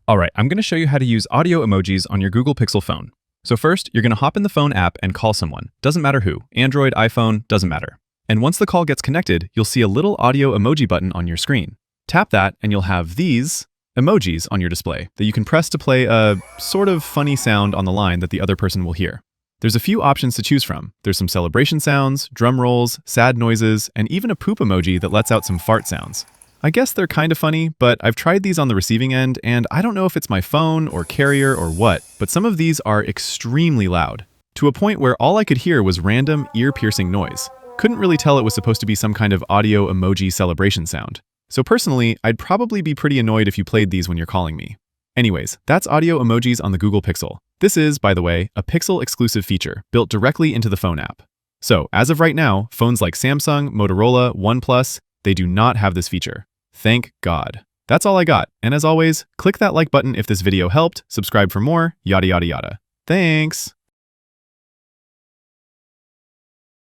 All right, I'm going to show you how to use audio emojis on your Google Pixel phone. So first, you're going to hop in the phone app and call someone. Doesn't matter who. Android, iPhone, doesn't matter. And once the call gets connected, you'll see a little audio emoji button on your screen. Tap that and you'll have these emojis on your display that you can press to play a sort of funny sound on the line that the other person will hear. There's a few options to choose from. There's some celebration sounds, drum rolls, sad noises, and even a poop emoji that lets out some fart sounds. I guess they're kind of funny, but I've tried these on the receiving end, and I don't know if it's my phone or carrier or what, but some of these are extremely loud, to a point where all I could hear was random, ear-piercing noise. Couldn't really tell it was supposed to be some kind of audio emoji celebration sound. So personally, I'd probably be pretty annoyed if you played these when you're calling me. Anyways, that's audio emojis on the Google Pixel. This is, by the way, a Pixel-exclusive feature built directly into the phone app. So, as of right now, phones like Samsung, Motorola, OnePlus, they do not have this feature. Thank God. That's all I got. And as always, click that like button if this video helped, subscribe for more, yada yada yada. Thanks!